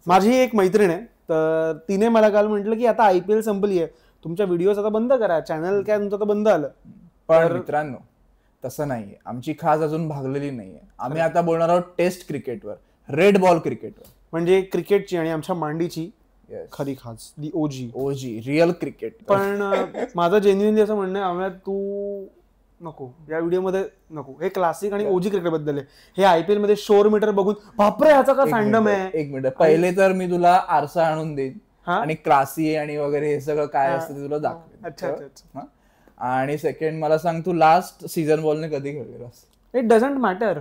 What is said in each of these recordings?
माझी एक मैत्रीण आहे, तर तिने मला काल म्हटलं की आता IPL संपली आहे, तुमच्या व्हिडिओज आता बंद करा, चॅनल काय तुमचं आता बंद आलं. पण मित्रांनो तसं नाहीये, आमची खास अजून भागलेली नाहीये. आम्ही आता बोलणार आहोत टेस्ट क्रिकेटवर, रेड बॉल क्रिकेटवर, म्हणजे क्रिकेटची आणि आमच्या मांडीची खरी खास, दी ओजी रिअल क्रिकेट. पण माझं जेन्युइनली असं म्हणणं आहे, आम्हाला तू नको या व्हिडिओमध्ये नको, हे क्लासिक आणि ओजी क्रिकेट बद्दल आहे. हे IPL मध्ये शोर मीटर बघून बापरे ह्याचा का फॅन्डम आहे. एक मिनिट, पहिले तर मी तुला आरसा आणून देईन आणि क्लासी आणि वगैरे हे सगळं काय असतं ते तुला दाखवेन. अच्छा. आणि सेकंड मला सांग, तू लास्ट सीझन बॉलने कधी खेळलेलास? It doesn't matter.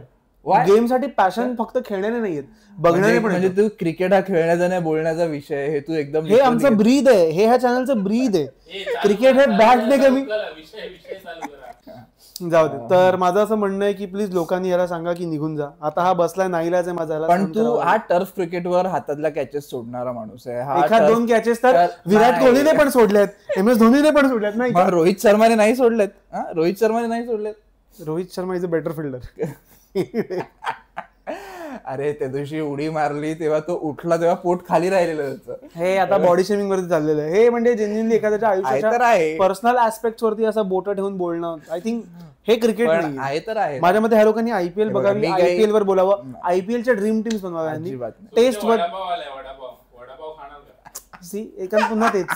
गेम साठी पॅशन फक्त खेळण्याने नाहीये, बघण्याने पण. म्हणजे तू क्रिकेट हा खेळण्याचा नाही बोलण्याचा विषय, हे तू एकदम, हे आमचं ब्रीद आहे, हे ह्या चॅनलचं ब्रीद आहे. क्रिकेट हे बॅट नाही कमी जाऊ दे. तर माझं असं म्हणणं आहे की प्लीज लोकांनी याला सांगा की निघून जा, आता हा बसलाय नाईलाज आहे माझा. पण तू हा टर्फ क्रिकेटवर हातातल्या कॅचेस सोडणारा माणूस आहे. एखाद दोन कॅचेस तर विराट कोहलीने पण सोडल्यात, MS धोनीने पण सोडल्यात. नाही, रोहित शर्माने नाही सोडलेत. Rohit Sharma is a better fielder. अरे त्या दिवशी उडी मारली तेव्हा तो उठला तेव्हा पोट खाली राहिलेलं त्याचं. हे आता बॉडी शेमिंग वरती चाललेलं आहे. हे म्हणजे जेन्युइनली एखाद्याच्या आयुष्याच्या पर्सनल ऍस्पेक्ट वरती असं बोट ठेवून बोलणं, आय थिंक हे क्रिकेट नाही. माझ्या मते ह्या लोकांनी IPL बघावी, IPL वर बोलावं, IPL च्या ड्रीम टीम्स बनवाव्या, टेस्ट वर एका पुन्हा तेच.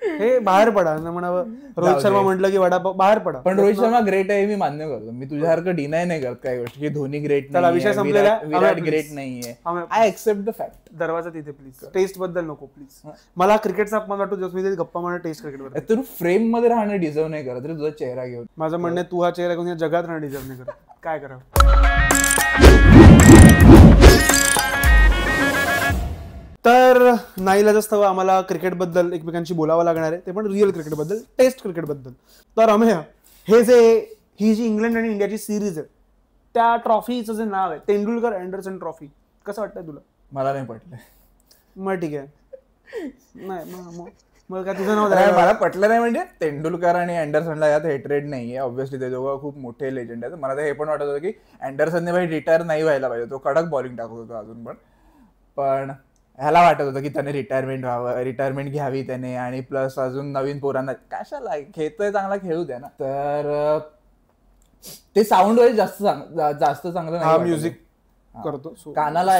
हे बाहेर पडा ना म्हणावं. रोहित शर्मा म्हटलं की वडापाव बाहेर पडा. पण रोहित शर्मा ग्रेट आहे, मी मान्य करतो. मी तुझ्यासारखं डिनाय नाही करत काही गोष्टी की धोनी ग्रेट नाही, विषय संपलेला, विराट ग्रेट नाहीये. I accept the fact. दरवाजा तिथे प्लीज, टेस्ट बद्दल नको प्लीज. मला क्रिकेटचा अपमान वाटतो जसं मी गप्पा मारणार टेस्ट क्रिकेटवर. तू फ्रेम मध्ये राहणं डिझर्व नाही करत रे, तुझा चेहरा घेऊन. माझं म्हणणं आहे तू हा चेहरा घेऊन या जगात राहणं डिझर्व नाही करत. काय करावं. तर नाईलाजास्तव आम्हाला क्रिकेट बद्दल एकमेकांशी बोलावं लागणार आहे, ते पण रिअल क्रिकेट बद्दल, टेस्ट क्रिकेट बद्दल. तर अमेय, ही जी इंग्लंड आणि इंडियाची सिरीज आहे, त्या ट्रॉफीचं जे नाव आहे तेंडुलकर अँडरसन ट्रॉफी, कसं वाटतंय तुला? मला नाही पटलं. मग ठीक आहे, नाही मग काय तुझं नाव? मला पटलं नाही. म्हणजे तेंडुलकर आणि अँडरसनला यात हेटरेड नाहीये, ऑब्व्हियसली ते दोघं खूप मोठे लेजंड आहेत. मला तर हे पण वाटत होतं की अँडरसनने भाई रिटायर नाही व्हायला पाहिजे, तो कडक बॉलिंग टाकत होता अजून पण ह्याला वाटत होतं की त्याने रिटायरमेंट घ्यावी त्याने, आणि प्लस अजून नवीन पोरांना कशाला, खेळतोय चांगला खेळू द्या ना. तर ते साऊंड वाईज जास्त चांगलं नाही, म्युझिक करतो, कानाला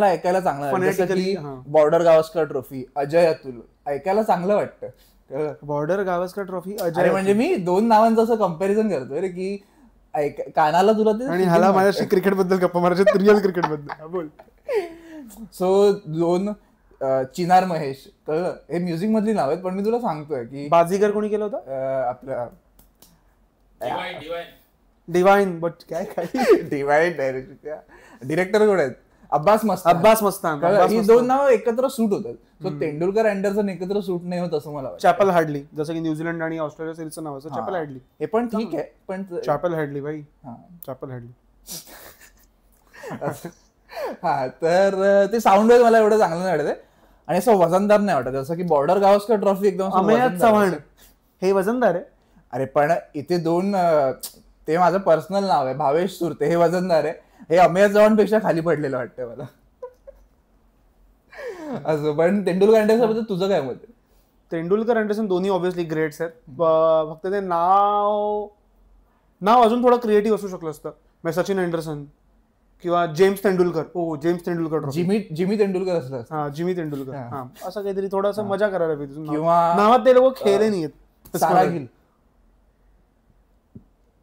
ऐकायला चांगलं वाटतं. बॉर्डर गावस्कर ट्रॉफी, अजय अतुल, ऐकायला चांगलं वाटतं. Border Gavaskar trophy, Ajay. म्हणजे मी दोन नावांचं असं कम्पॅरिझन करतोय रे की कानाला तुला ते, आणि ह्याला माझ्याशी क्रिकेट बद्दल गप्पा मारायचे, रिअल क्रिकेट बद्दल बोल. सो दोन चिनार महेश, कळलं, हे म्युझिक मधली नाव आहेत. पण मी तुला सांगतोय की बाजीगर कोणी केलं होतं? आपल्या डिवाइन, बट काय डिवाइन डिरेक्टर कोण आहेत? अब्बास मस्तान. ही दोन नाव एकत्र सूट होतात. सो तेंडुलकर अँडरसन एकत्र सूट नाही होत असं मला वाटतं. चॅपल हॅडली, जसं की न्यूझीलंड आणि ऑस्ट्रेलिया सिरीजचं नाव असं चॅपल हॅडली. हे पण ठीक आहे, पण चॅपल हॅडली भाई, चॅपल हॅडली. हा, तर ते साऊंड वाईज मला एवढं चांगलं नाही वाटत, आणि असं वजनदार नाही वाटत. जसं की बॉर्डर गावस्कर ट्रॉफी एकदम अमेय चव्हाण, हे वजनदार आहे. अरे पण इथे दोन, ते माझं पर्सनल नाव आहे भावेश सुरते, हे वजनदार आहे. हे अमेय चव्हाण पेक्षा खाली पडलेलं वाटतं मला. असं. पण तेंडुलकर अँडरसन बद्दल तुझं काय मत आहे? तेंडुलकर अँडरसन दोन्ही ऑब्व्हियसली ग्रेट्स आहेत. फक्त ते नाव अजून थोडं क्रिएटिव्ह असू शकलं असतं. सचिन अँडरसन किंवा James Tendulkar. James Tendulkar, Jimmy Tendulkar असलं. हा, जिमी तेंडुलकर. हा, असं काहीतरी थोडंसं मजा करायला पाहिजे. किंवा नावात ते लोक खेळले नाहीयेत. सारा गिल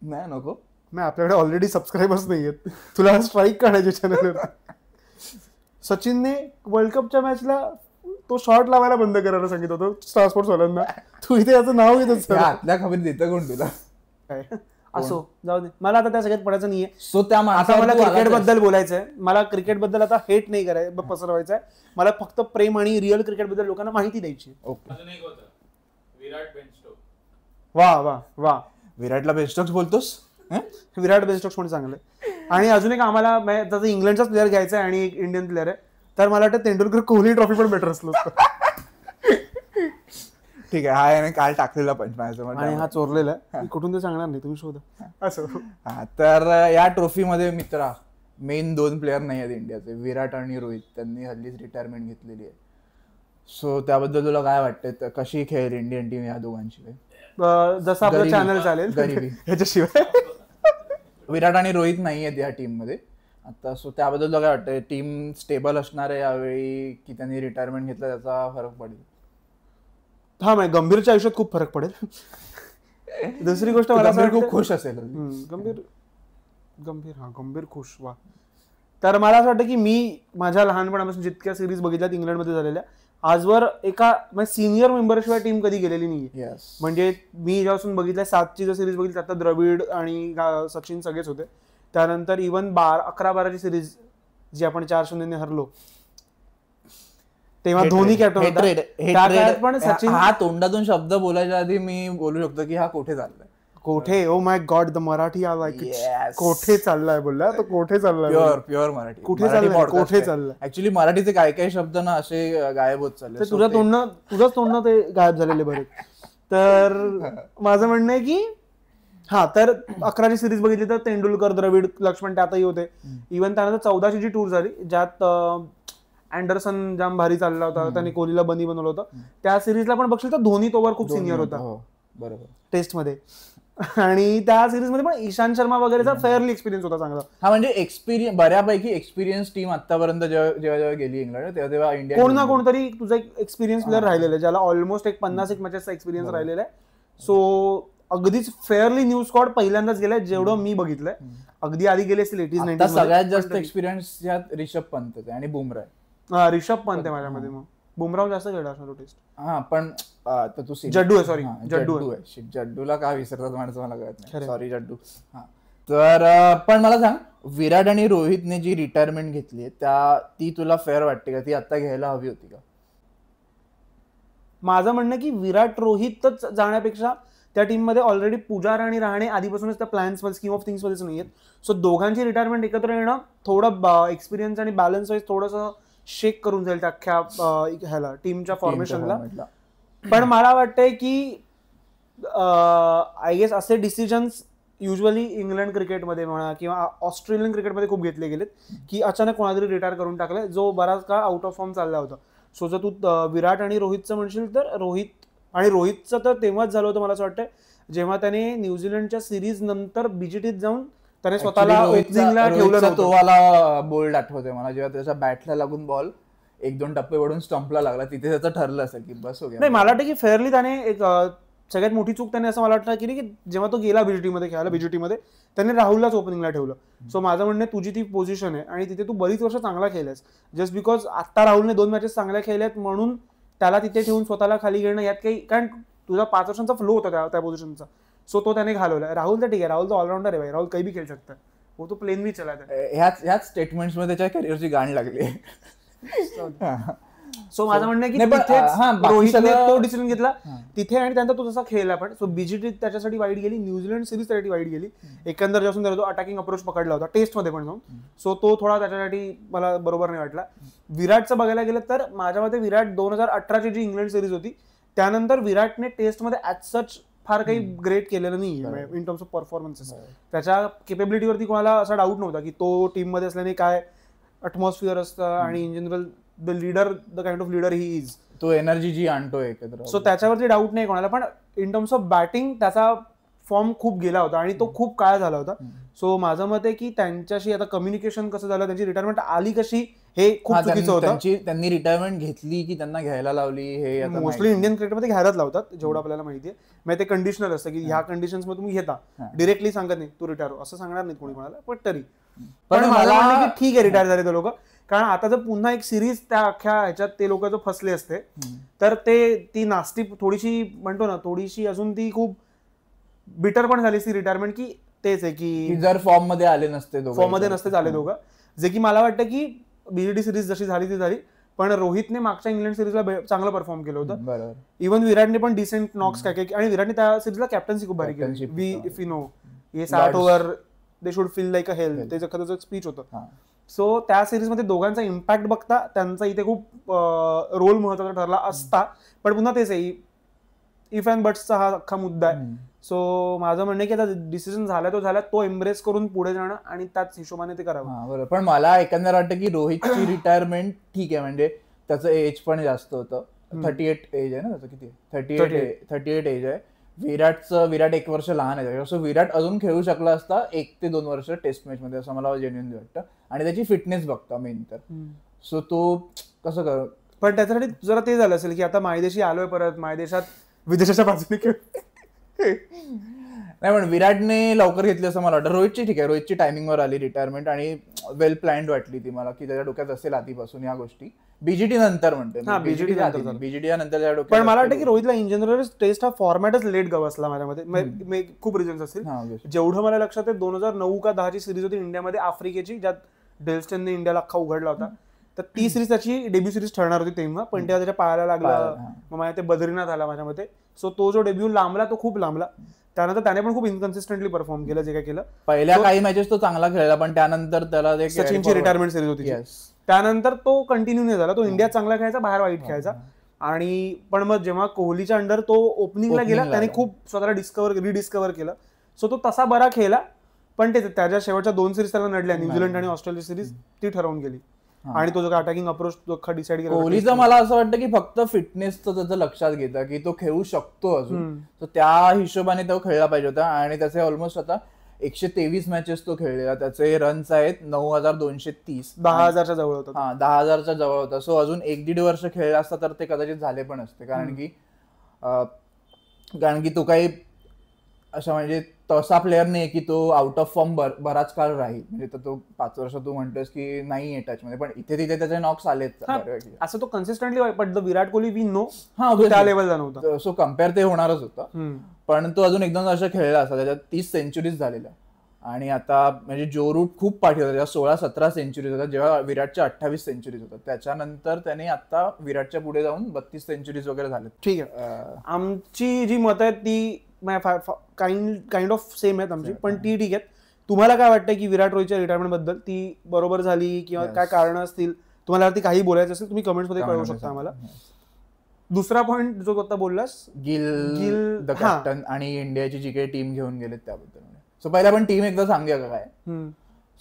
नाही, नको. नाही, आपल्याकडे ऑलरेडी सबस्क्रायबर्स नाहीयेत, तुला स्ट्राईक काढायचे चॅनलवर. सचिनने वर्ल्ड कपच्या मॅचला तो शॉट लावायला बंद करायला सांगितलं होतं स्टार स्पोर्ट्स वाल्यांना. तू इथे याचं नाव घेतोस? आतल्या खबरी देतं कोण तुला? असो, जाऊ दे, मला आता त्या सगळ्यात पडायचं नाहीये. सो त्या आता मला क्रिकेट बद्दल बोलायचंय. मला क्रिकेट बद्दल आता हेट नाही करायचं, पसरवायचंय. मला फक्त प्रेम आणि रिअल क्रिकेट बद्दल लोकांना माहिती द्यायची. वा, विराटला बेस्टॉक्स बोलतोस? विराट बेस्टॉक्स पण चांगलं. आणि अजून एक आम्हाला जसं इंग्लंडचाच प्लेअर घ्यायचा आहे आणि एक इंडियन प्लेअर आहे, तर मला वाटतं तेंडुलकर कोहली ट्रॉफी पण बेटर असलं असतं. ठीक आहे, हा याने काल टाकलेला पंच माझ्या, आणि हा चोरलेला आहे, कुठून ते सांगणार नाही, तुम्ही शोधा. असं. हा, तर या ट्रॉफी मध्ये मित्रा मेन 2 प्लेअर नाही आहेत इंडियाचे, विराट आणि रोहित. त्यांनी हल्लीच रिटायरमेंट घेतलेली आहे. सो त्याबद्दल तुला काय वाटतं, कशी खेळेल इंडियन टीम या दोघांची? जसं आपलं चॅनल चालेल गरिबी. ह्याच्याशिवाय विराट आणि रोहित नाही आहेत या टीम मध्ये आता. सो त्याबद्दल तुला काय वाटतं, टीम स्टेबल असणार आहे यावेळी की त्यांनी रिटायरमेंट घेतलं त्याचा फरक पडेल? हा, म्हणजे गंभीरच्या आयुष्यात खूप फरक पडेल. दुसरी गोष्ट मला खूप खुश असेल. गंभीर खुश. वा. तर मला असं वाटतं की मी माझ्या लहानपणापासून जितक्या सिरीज बघितल्यात इंग्लंडमध्ये झालेल्या, आजवर एका सिनियर मेंबरशिवाय टीम कधी गेलेली नाहीये. म्हणजे मी जेव्हापासून बघितल्या 7ची जर सिरीज बघितली, आता द्रविड आणि सचिन सगळेच होते. त्यानंतर इव्हन 11-12ची सिरीज जी आपण 4-0 हरलो, तेव्हा धोनी कॅप्टन होता. पण सचिन, हा तोंडातून शब्द बोलायच्या आधी मी बोलू शकतो की हा कोठे चाललाय. कोठे? Oh my God, the Marathi I like it. कोठे चाललाय बोलला तो, कोठे चाललाय. प्युअर मराठी. कुठे चाललाय, कोठे चाललाय. ऍक्च्युली मराठीचे काही शब्द ना असे गायब होत चालले. तुझंच तोंडनं ते गायब झालेले बरेच. तर माझं म्हणणं आहे की हा, तर 11ची सिरीज बघितली तर तेंडुलकर, द्रविड, लक्ष्मण त्यातही होते. इव्हन त्यानंतर 14ची जी टूर झाली, ज्यात अँडरसन जाम भारी चालला होता, त्याने कोहलीला बनी बनवलं होतं, त्या सिरीजला पण बघशील तर धोनी तोवर खूप सिनियर होता बरोबर टेस्ट मध्ये. आणि त्या सिरीज मध्ये पण ईशांत शर्मा वगैरेचा फेअरली एक्सपिरियन्स होता चांगला. हा, म्हणजे बऱ्यापैकी एक्सपिरियन्स टीम आतापर्यंत जेव्हा गेली इंग्लंड तेव्हा इंडिया कोण ना कोणतरी तुझा एक एक्सपिरियन्स प्लेअर राहिलेला आहे, ज्याला ऑलमोस्ट 50 मॅचेसचा एक्सपिरियन्स राहिलेला आहे. सो अगदीच फेअरली न्यू स्क्वॉड पहिल्यांदाच गेलाय जेवढं मी बघितलंय. अगदी आधी गेले असतील 80s-90s. सगळ्यात जास्त एक्सपिरियन्स यात रिषभ पंत आणि बुमराह. रिषभ पंत आहे माझ्यामध्ये. मग बुमराह जास्त खेळला असणार तो टेस्ट. हा, पण तू जड्डू आहे, सॉरी जड्डू आहे. जड्डूला का विसरतात माणसं मला कळत नाही. सॉरी जड्डू. हा, तर पण मला सांग, विराट आणि रोहितने जी रिटायरमेंट घेतली ती तुला फेअर वाटते का? ती आता घ्यायला हवी होती का? माझं म्हणणं की विराट रोहितच जाण्यापेक्षा त्या टीम मध्ये ऑलरेडी पुजारा आणि रहाणे आधीपासूनच त्या प्लॅन्स मध्ये, स्कीम ऑफ थिंग्स मध्येच नाही आहेत. सो दोघांची रिटायरमेंट एकत्र येणं थोडं एक्सपिरियन्स आणि बॅलन्स वाईज थोडंसं शेक करून जाईल त्या अख्ख्या ह्याला, टीमच्या फॉर्मेशनला. पण मला वाटतंय की आय गेस असे डिसिजन्स युजली इंग्लंड क्रिकेटमध्ये म्हणा किंवा ऑस्ट्रेलियन क्रिकेटमध्ये खूप घेतले गेलेत, की अचानक कोणातरी रिटायर करून टाकलंय जो बराच काळ आउट ऑफ फॉर्म चालला होता. सो जर तू विराट आणि रोहितचं म्हणशील तर रोहितचं तर तेव्हाच झालं होतं मला असं वाटतं, जेव्हा त्याने न्यूझीलंडच्या सिरीज नंतर बीजीटीत जाऊन त्याने स्वतःला ओपनिंगला ठेवलं. तो वाला बोल्ड आठवतोय मला, जेव्हा त्याच्या बॅटला लागून बॉल 1-2 टप्पे वळून स्टंपला लागला, तिथे त्याचं ठरलं असेल की बस हो गया. नाही, मला वाटतं की फेअरली त्याने एक सगळ्यात मोठी चूक त्याने असं मला वाटतं की जेव्हा तो गेला बीजीटीमध्ये खेळायला, बीजीटीमध्ये त्याने राहुललाच ओपनिंगला ठेवलं. सो माझं म्हणणं तुझी ती पोझिशन आहे आणि तिथे तू बरीच वर्ष चांगला खेळलास. जस्ट बिकॉज आता राहुलने 2 मॅचेस चांगल्या खेळल्यात म्हणून त्याला तिथे ठेवून स्वतःला खाली घेणं यात काही, कारण तुझा 5 वर्षांचा फ्लो होता त्या पोझिशनचा. सो तो त्याने घालवला. राहुल तर ठीक आहे, राहुल तर ऑलराऊंडर आहे भाई, राहुल काही बी खेळ शकता, वो तो प्लेन भी चला. ह्याच स्टेटमेंट्स मध्ये त्याच्या करिअरची गाण लागली. सो माझं म्हणणं की रोहितने तो डिसिजन घेतला तिथे आणि त्यानंतर तो जसा खेळला. पण सो बीजीटी त्याच्यासाठी वाईट गेली, न्यूझीलंड सिरीज त्यासाठी वाईट गेली. एकंदर ज्यासून त्याला तो अटॅकिंग अप्रोच पकडला होता टेस्टमध्ये पण जाऊन, सो तो थोडा त्याच्यासाठी मला बरोबर नाही वाटला. विराटचं बघायला गेलं तर माझ्या मते विराट 2018ची जी इंग्लंड सिरीज होती त्यानंतर विराटने टेस्टमध्ये ॲज सच फार काही ग्रेट केलेलं नाही इन टर्म्स ऑफ परफॉर्मन्सेस. त्याच्या केपेबिलिटीवरती कोणाला असा डाऊट नव्हता की तो टीममध्ये असल्याने काय अटमॉस्फिअर असतं आणि in general the leader, the kind of leader he is, तो एनर्जी जी आणतो एकत्र. सो त्याच्यावरती डाऊट नाही कोणाला. पण इन टर्म्स ऑफ बॅटिंग त्याचा फॉर्म खूप गेला होता आणि तो खूप काळ झाला होता. सो माझं मत आहे की त्यांच्याशी आता कम्युनिकेशन कसं झालं, त्यांची रिटायरमेंट आली कशी हे खूप चुकीचं होतं. त्यांनी रिटायरमेंट घेतली की त्यांना घ्यायला लावली हे मोस्टली इंडियन क्रिकेटमध्ये घ्यायलाच लावतात जेवढं आपल्याला माहिती आहे. मग ते कंडिशनल असतं की ह्या कंडिशन्स मध्ये तुम्ही घेता, डिरेक्टली सांगत नाही तू रिटायर असं सांगणार नाही कोणी कोणाला. पण तरी पण मला वाटतं की ठीक आहे रिटायर झाले ते लोक, कारण आता जर पुन्हा एक सिरीज त्या अख्ख्या ह्याच्यात ते लोक जर फसले असते तर ती नास्ती थोडीशी म्हणतो ना, थोडीशी अजून ती खूप बिटर पण झाली ती रिटायरमेंट, की तेच आहे की जर फॉर्म मध्ये आले नसते आले दोघं. जे की मला वाटतं की बीजीटी सिरीज जशी झाली ती झाली, पण रोहितने मागच्या इंग्लंड सिरीजला चांगलं परफॉर्म केलं होतं. इव्हन विराटने पण डिसेंट नॉक्स काय आणि विराटने त्या सिरीजला कॅप्टन्सी खूप भारी केली. वी इफ यू नो हे 60 over they should feel like a health, त्याचं खरंच स्पीच होतं. सो त्या सिरीजमध्ये दोघांचा इम्पॅक्ट बघता त्यांचा इथे खूप रोल महत्वाचा ठरला असता. पण पुन्हा तेच आहे, इफ अँड बट्सचा हा अख्खा मुद्दा आहे. सो माझं म्हणणं आहे की आता डिसिजन झाला तो एम्ब्रेस करून पुढे जाणं आणि त्याच हिशोबाने ते करावं. बरोबर. पण मला एकंदर वाटतं की रोहितची रिटायरमेंट ठीक आहे, म्हणजे त्याचं एज पण जास्त होतं. 38 एज आहे ना त्याचं, किती 38 एज आहे. विराट 1 वर्ष लहान आहे, सो विराट अजून खेळू शकला असता 1 ते 2 वर्ष टेस्ट मॅच मध्ये, असं मला जेन्युइनली वाटतं. आणि त्याची फिटनेस बघता मेन तर, सो तो कसं कर. पण त्याच्यासाठी जरा ते झालं असेल की आता मायदेशी आलोय परत, मायदेशात विदेशाच्या बाजूने खेळ. नाही पण विराटने लवकर घेतली असं मला वाटतं. रोहितची ठीक आहे, रोहितची टायमिंगवर आली रिटायरमेंट आणि वेल प्लॅन्ड वाटली ती मला, की त्याच्या डोक्यात असेल आधीपासून या गोष्टी. बीजीटी नंतर म्हणते, बीजीटी नंतर पण मला वाटतं की रोहितला इन जनरल टेस्ट हा फॉर्मॅटच लेट गवसला माझ्यामध्ये. खूप रिझन्स असतील. जेवढं मला लक्षात आहे 2009 का 10 ची सिरीज होती इंडियामध्ये आफ्रिकेची, ज्यात डेल्स्टनने इंडियाला अख्खा उघडला होता. तर ती सिरीज त्याची डेब्यू सिरीज ठरणार होती तेव्हा, पण तेव्हा त्याच्या पायाला लागला, मग माझ्या ते बद्रीनाथ आला माझ्या मते. सो तो जो डेब्यू लांबला तो खूप लांबला. त्यानंतर त्याने पण खूप इनकन्सिस्टंटली परफॉर्म केलं जे काय केलं. पहिल्या काही मॅचेस तो चांगला खेळला, पण त्यानंतर त्याला सचिनची रिटायरमेंट सिरीज होती, त्यानंतर तो कंटिन्यू नाही झाला. तो इंडियात चांगला खेळायचा, बाहेर वाईट खेळायचा. आणि पण मग जेव्हा कोहलीच्या अंडर तो ओपनिंगला गेला, त्याने खूप स्वतःला रिडिस्कवर केलं. सो तो तसा बरा खेळला, पण ते त्याच्या शेवटच्या 2 सिरीज त्याला नडल्या, न्यूझीलंड आणि ऑस्ट्रेलिया सिरीज, ती ठरवून गेली. आणि तो जो अटॅकिंग अप्रोच तो डिसाइड केला. कोहलीचं मला असं वाटतं की फक्त फिटनेसचं त्याचं लक्षात घेतं की तो खेळू शकतो अजून, तर त्या हिशोबाने तो खेळला पाहिजे होता. आणि त्याचे ऑलमोस्ट आता 123 मॅचेस तो खेळलेला, त्याचे रन्स आहेत 9230, 10,000च्या जवळ होता. 10,000च्या जवळ होता. सो अजून 1-1.5 वर्ष खेळला असता तर ते कदाचित झाले पण असते, कारण की तो काही अशा म्हणजे तसा प्लेअर नाही की तो आउट ऑफ फॉर्म बराच काळ राहील. म्हणजे तो 5 वर्ष तू म्हणतोस की नाही टच मध्ये, पण इथे तिथे त्याचे नॉक्स आलेत असं. तो कन्सिस्टंटली, पण विराट कोहली वी नो त्या लेवलला नव्हता. सो कम्पेअर ते होणारच होतं. पण तो अजून 1-2 वर्ष खेळला असता, त्याच्यात 30 सेंचुरीज झालेल्या. आणि आता म्हणजे जो रूट खूप पाठी होता, जेव्हा 16-17 सेंचुरीज होतात, जेव्हा विराटच्या 28 सेंचुरीज होतात. त्याच्यानंतर त्याने आता विराटच्या पुढे जाऊन 32 सेंचुरीज वगैरे झाले. ठीक आहे, आमची जी मतं आहेत ती काइंड ऑफ सेम आहेत आमची, पण ती ठीक आहेत. तुम्हाला काय वाटतं की विराट रोहितच्या रिटायरमेंट बद्दल ती बरोबर झाली किंवा काय कारण असतील, तुम्हाला ती काही बोलायचं असेल तुम्ही कमेंट्स मध्ये कळवू शकता आम्हाला. दुसरा पॉइंट जो आता बोललास, गिल द कॅप्टन आणि इंडियाची जी काही टीम घेऊन गेलेत त्याबद्दल. सो पहिला पण टीम एकदा सांगूया का काय.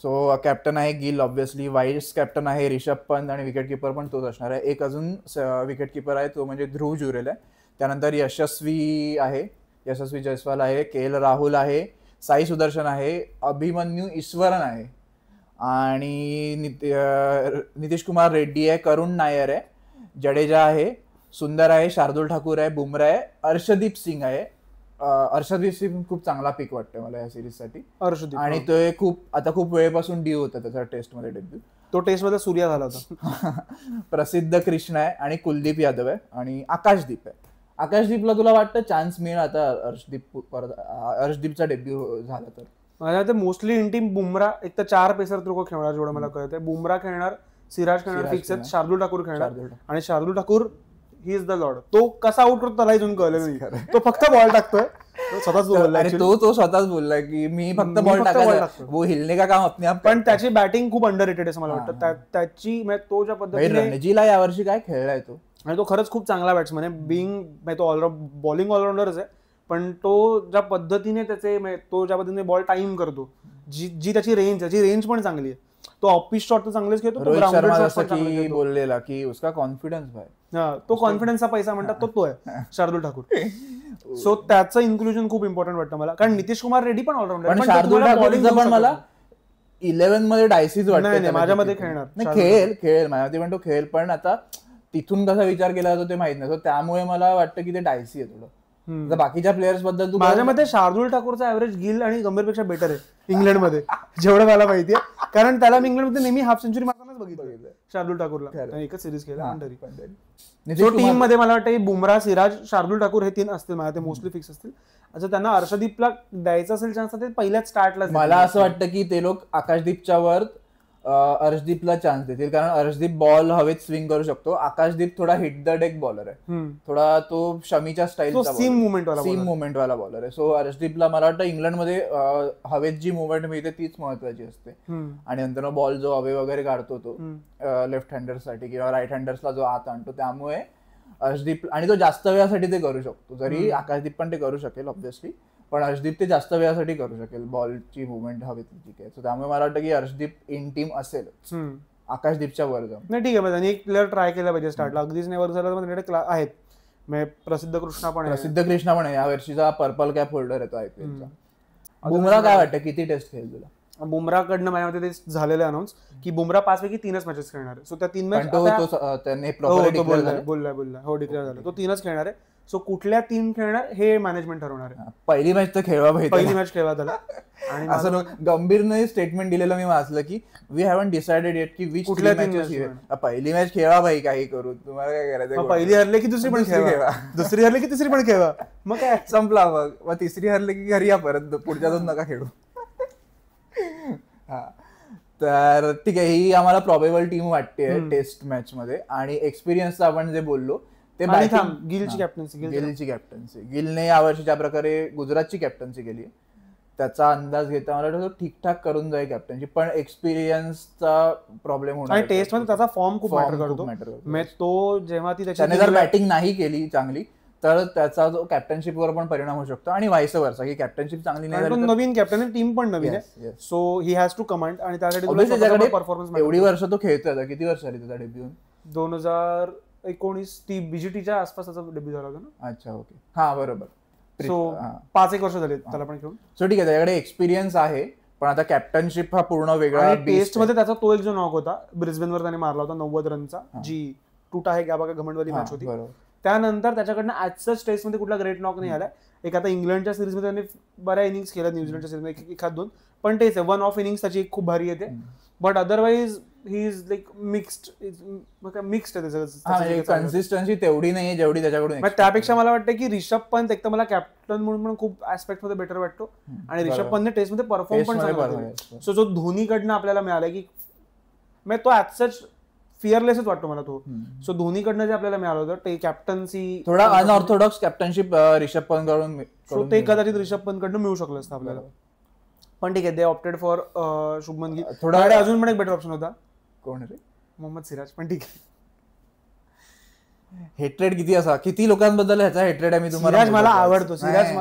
सो कॅप्टन आहे गिल ऑब्व्हियसली, वाईस कॅप्टन आहे रिषभ पंत आणि विकेट किपर पण तोच असणार आहे. एक अजून विकेट किपर आहे, तो म्हणजे ध्रुव जुरेल आहे. त्यानंतर यशस्वी जयस्वाल आहे, KL राहुल आहे, साई सुदर्शन आहे, अभिमन्यू ईश्वरन आहे, आणि नितीश कुमार रेड्डी आहे, करुण नायर आहे, जडेजा आहे, सुंदर आहे, शार्दुल ठाकूर आहे, बुमरा आहे, अर्शदीप सिंग आहे. अर्शदीप सिंग खूप चांगला पिक वाटतोय मला या सिरीज साठी. आणि तो खूप वेळेपासून ड्यू होता त्याचा टेस्ट मध्ये डेब्यू. तो टेस्ट मध्ये सूर्या झाला होता. प्रसिद्ध कृष्ण आहे आणि कुलदीप यादव आहे आणि आकाशदीप आहे. आकाशदीपला तुला वाटतं चान्स मिळेल आता अर्शदीपचा डेब्यू झाला तर? माझ्या ते मोस्टली इन टीम बुमरा, एक तर 4 पेसर तो खेळणार जेवढं मला कळतंय. बुमरा खेळणार, सिराज खेळणार फिक्स आहेत, शार्दुल ठाकूर खेळणार. आणि Shardul Thakur he is the Lord. तो कसा आउट करतो त्याला अजून कळलं नाही. तो फक्त बॉल टाकतोय, स्वतःच बोलला. तो स्वतःच बोलला की मी फक्त बॉल टाकायचा, वो हिलने का काम अपने आप. पण त्याची बॅटिंग खूप अंडररेटेड आहे असं मला वाटतं. त्याची तो ज्या पद्धतीने रणजीला यावर्षी काय खेळलाय तो, आणि तो खरंच खूप चांगला बॅट्समन आहे. तो बॉलिंग ऑलराऊंडरच आहे, पण तो ज्या पद्धतीने तो ज्या पद्धतीने बॉल टाइम करतो, जी त्याची रेंज पण चांगली आहे. तो ऑफ पिच शॉट तर चांगलेच खेळतो. बोललेला की उसका कॉन्फिडन्स भाई, तो कॉन्फिडन्सचा पैसा म्हणतात तो आहे शार्दुल ठाकूर. सो त्याचं इन्क्लुजन खूप इम्पॉर्टंट वाटतं मला, कारण नितीश कुमार रेड्डी पण ऑलराऊंडर आहे. शार्दुल ठाकूर पण मला 11 मध्ये डायसीज वाटतं. माझ्यामध्ये खेळणार, खेळेल माझ्यामध्ये, पण तो खेळेल. पण आता तिथून कसा विचार केला जातो ते माहित नाही, त्यामुळे मला वाटतं की ते डायसी आहे थोडं. बाकीच्या प्लेयर्स बद्दल माझ्या मते शार्दुल ठाकूरचा ऍव्हरेज गिल आणि गंभीरपेक्षा बेटर आहे इंग्लंडमध्ये, जेवढं मला माहितीये. कारण त्याला मी इंग्लंडमध्ये नेहमी हाफ सेंचुरी मारतानाच बघितलं शार्दुल ठाकूरला, एकच सिरीज केला. टीम मध्ये मला वाटतं बुमरा, सिराज, शार्दुल ठाकूर हे 3 असतील मला, ते मोस्टली फिक्स असतील. अच्छा, त्यांना अर्शदीपला द्यायचा असेल चान्स तर ते पहिल्याच स्टार्टला. मला असं वाटतं की ते लोक आकाशदीपच्या वर अर्शदीपला चान्स देतील, कारण अर्शदीप बॉल हवेत स्विंग करू शकतो. आकाशदीप थोडा हिट द डेक बॉलर आहे, थोडा तो शमीच्या स्टाईलचा सीम मुवमेंट वाला बॉलर आहे. सो अर्शदीपला मला वाटतं इंग्लंडमध्ये हवेत जी मुवमेंट मिळते तीच महत्वाची असते. आणि नंतर बॉल जो हवे वगैरे काढतो तो लेफ्ट हँडर्ससाठी किंवा राईट हँडर्सला जो आत आणतो, त्यामुळे अर्शदीप, आणि तो जास्त वेळासाठी ते करू शकतो. जरी आकाशदीप पण ते करू शकेल ऑब्व्हियसली, पण अर्शदीप ते जास्त वेळासाठी करू शकेल, बॉलची मुवमेंट हवी ठीक आहे. सो त्यामुळे मला वाटतं की अर्शदीप इन टीम असेल आकाशदीपच्या वर जाऊन. नाही ठीक आहे, त्यांनी एक प्लेअर ट्राय केला पाहिजे स्टार्टला, अगदीच नाही वर झालं तर त्यांच्याकडे आहेत म्हणजे प्रसिद्ध कृष्णा पण आहे, या वर्षीचा पर्पल कॅप होल्डर आहे तो IPLचा. बुमराह काय वाटतं किती टेस्ट खेळेल तुला? बुमराहकडनं माझ्या मते ते झालेलं अनाऊन्स की बुमराह 5 पैकी 3च मॅचेस खेळणार आहे. सो त्या 3 मॅच बोलला डिक्लेअर झाला, तो 3च खेळणार आहे. सो कुठल्या 3 खेळणार हे मॅनेजमेंट ठरवणार आहे. पहिली मॅच तर खेळवा पाहिजे, पहिली मॅच खेळवा त्याला. आणि असं गंभीरने स्टेटमेंट दिलेलं मी वाचलं की वी हॅवंट डिसाइडेड येट की विच कुठल्या मॅचेस, पहिली मॅच खेळवा भाई, काही करू, तुम्हाला काय करायचं, पहिली हरले की दुसरी पण खेळवा, दुसरी हरले की तिसरी पण खेळवा, मग काय संपला. मग तिसरी हरले की घरी या परत, पुढच्या 2 नका खेळू. हा तर ठीक आहे, ही आम्हाला प्रॉबेबल टीम वाटते टेस्ट मॅच मध्ये. आणि एक्सपिरियन्सचं आपण जे बोललो ते गिलची कॅप्टन्सी, गिलने यावर्षी ज्या प्रकारे गुजरातची कॅप्टन्सी केली त्याचा अंदाज घेता मला वाटतं ठीकठाक करून जाईल कॅप्टन्सी, पण एक्सपिरियन्सचा प्रॉब्लेम होणार. आणि टेस्ट मध्ये त्याचा फॉर्म खूप मॅटर करतो. तो जेव्हा त्याने जर बॅटिंग नाही केली चांगली तर त्याचा जो कॅप्टनशिपवर पण परिणाम होऊ शकतो, आणि व्हाईस वर्सा की कॅप्टनशिप चांगली नाही झाली, नवीन कॅप्टन टीम पण नवीन आहे, so he has to command. आणि त्यासाठी परफॉर्मन्स एवढी वर्ष तो खेळतोय. किती वर्ष झाली त्याचा डेब्यू? 2019 ती बीजीटीच्या आसपास त्याचा डेब्यू झाला होता ना. अच्छा ओके, हा बरोबर. सो 5-1 वर्ष झाले त्याला पण खेळून. सो ठीक आहे, त्याच्याकडे एक्सपिरियन्स आहे, पण आता कॅप्टनशिप हा पूर्ण वेगळा. टेस्ट मध्ये त्याचा तो एक जो नॉक होता ब्रिस्बेनवर त्याने मारला होता 90 रनचा, जी टूटा है क्या बघा घमंडवाली मॅच होती. त्यानंतर त्याच्याकडनं आजच टेस्ट मध्ये कुठला ग्रेट नॉक नाही आलाय. एक आता इंग्लंडच्या सिरीज मध्ये त्यांनी बऱ्या इनिंग्स केल्या, न्यूझीलंडच्या सिरीज मध्ये 1-2, पण तेच आहे 1 ऑफ इनिंग्स त्याची खूप भारी येते. But otherwise he is like mixed आहे त्याचं, कन्सिस्टन्सी तेवढी नाही जेवढी त्याच्याकडून. त्यापेक्षा मला वाटतं की रिषभ पंत एक तर मला कॅप्टन म्हणून पण खूप ऍस्पेक्ट मध्ये बेटर वाटतो, आणि रिषभ पंतने टेस्ट मध्ये परफॉर्म पण चांगला. सो जो धोनीकडनं आपल्याला मिळालाय की तो ऍज फिअरलेसच वाटतो मला तो. सो धोनीकडनं जे आपल्याला मिळालं होतं ते कॅप्टन्सी थोडा अनऑर्थोडॉक्स कॅप्टनशिप रिषभ पंत कडून, ते कदाचित रिषभ पंत कडनं मिळू शकलं असतं आपल्याला. पण ठीक आहे, दे ऑप्टेड फॉर शुभमन गिल. थोडा अजून पण एक बेटर ऑप्शन होता, कोण रे, मोहम्मद सिराज. पण ठीक आहे, हेट्रेड किती लोकांबद्दल ह्याचा हेट्रेड आहे मी तुम्हाला. सिराज मला आवडतो. सिराज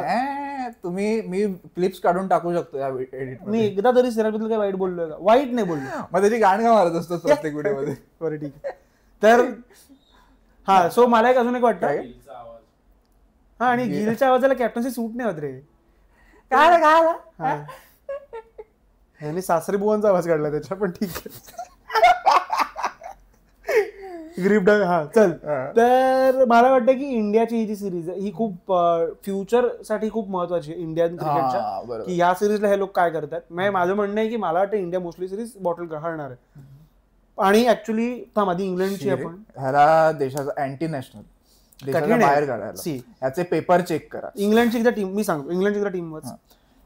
मी क्लिप्स काढून टाकू शकतो या एडिट. मी एकदा तरी सिराज बद्दल काही वाईट बोललोय का? वाईट नाही बोललो, मग त्याची गाण का मारत असतो प्रत्येक व्हिडिओ मध्ये. बरं ठीक आहे. तर हा, सो मला एक अजून एक वाटतं, हा, आणि गिलच्या आवाजाला कॅप्टन्सी सूट नाही होत रे. काय यांनी सासरी बुवांचा आवाज काढला त्याच्या, पण ठीक आहे. ग्रीप डाग. हा चल. तर मला वाटतं की इंडियाची ही जी सिरीज आहे ही खूप फ्युचर साठी खूप महत्वाची आहे इंडियन क्रिकेटच्या, की या सिरीजला हे लोक काय करतात. माझं म्हणणं आहे की मला वाटतं इंडिया मोस्टली सिरीज बॉटल हरणार आहे. आणि ऍक्च्युली आधी इंग्लंडची आपण ह्याला देशाचा अँटी नॅशनल बाहेर काढायला याचे पेपर चेक करा. इंग्लंडची एकदा टीम मी सांगतो, इंग्लंडची एकदा टीम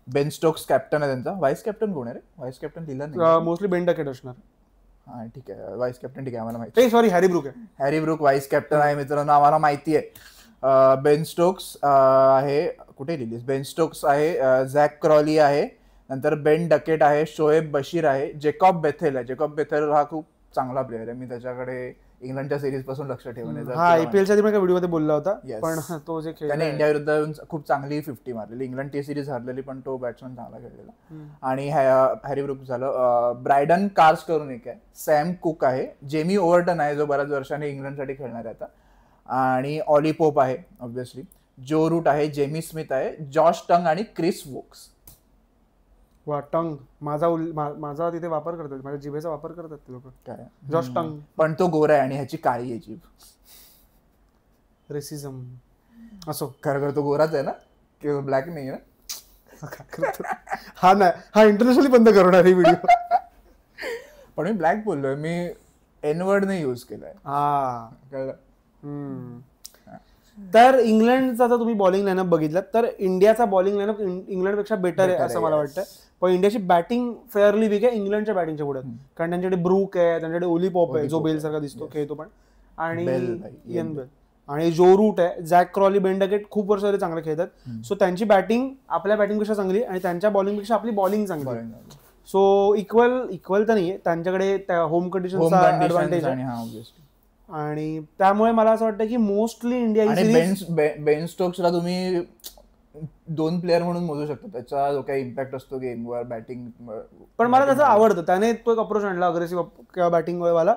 बेन स्टोक्स कॅप्टन आहे त्यांचा. व्हाईस कॅप्टन कोण आहे रे? व्हाईस कॅप्टन दिला नाही, मोस्टली बेन डकेट असणार. हा ठीक आहे, व्हाईस कॅप्टन ठीक आहे, आम्हाला माहिती. सॉरी, हॅरी ब्रूक आहे. हॅरी ब्रूक व्हाईस कॅप्टन आहे मित्रांनो, आम्हाला माहिती आहे. बेन स्टोक्स आहे, कुठे लिहिलीस? बेन स्टोक्स आहे, झॅक क्रॉली आहे, नंतर बेन डकेट आहे, शोएब बशीर आहे, जेकॉब बेथेल आहे. जेकॉब बेथेल हा खूप चांगला प्लेअर आहे, मी त्याच्याकडे इंग्लंडच्या सिरीज पासून लक्ष ठेवून. आयपीएलच्या व्हिडिओ मध्ये बोलला होता, पण तो जे त्याने इंडिया विरुद्ध खूप चांगली 50 मारलेली. इंग्लंड टी सिरीज हरलेली, पण तो बॅट्समन चांगला खेळलेला. आणि हॅरी ब्रूक झालं. ब्रायडन कार्स करून एक आहे, सॅम कुक आहे, जेमी ओव्हर्टन आहे जो बऱ्याच वर्षांनी इंग्लंडसाठी खेळणार आहे आता, आणि ऑली पोप आहे ऑब्व्हियसली, जो रूट आहे, जेमी स्मिथ आहे, जॉश टंग आणि क्रिस वोक्स. वा, टंग माझा तिथे वापर करतात, माझ्या जिभेचा वापर करतात ते लोक. काय जॉश टंग? पण तो गोरा आहे आणि ह्याची काळी आहे जीभ. रेसिझम असो. खरं तो गोराच आहे ना, किंवा ब्लॅक नाही आहे ना? हा नाही, हा इंटरनॅशनली बंद करणार ही व्हिडिओ. पण मी ब्लॅक बोललोय, मी एन वर्ड नाही यूज केलाय. हा कळलं. तर इंग्लंडचा जर तुम्ही बॉलिंग लाईनअप बघितलं तर इंडियाचा बॉलिंग लाईनअप इंग्लंडपेक्षा बेटर आहे असं मला वाटतं. पण इंडियाची बॅटिंग फेअरली वीक आहे इंग्लंडच्या बॅटिंगच्या पुढे, कारण त्यांच्याकडे ब्रूक आहे, त्यांच्याकडे ओली पॉप आहे जो बेल सारखा दिसतो, खेळतो पण, आणि इयन बेल, आणि जो रूट आहे, झॅक क्रॉली, बेन डकेट खूप वर्ष झाले चांगले खेळतात. सो त्यांची बॅटिंग आपल्या बॅटिंगपेक्षा चांगली आणि त्यांच्या बॉलिंगपेक्षा आपली बॉलिंग चांगली. सो इक्वल तर नाहीये, त्यांच्याकडे होम कंडिशनचा ऍडव्हान्टेज आहे. आणि त्यामुळे मला असं वाटतं की मोस्टली इंडिया बेन स्टोक्सला तुम्ही 2 प्लेअर म्हणून मोजू शकतो, त्याचा जो काही इम्पॅक्ट असतो गेमवर बॅटिंग. पण मला त्याचं आवडतं, त्याने तो एक अप्रोच आणला अग्रेसिव्ह किंवा बॅटिंग वाला,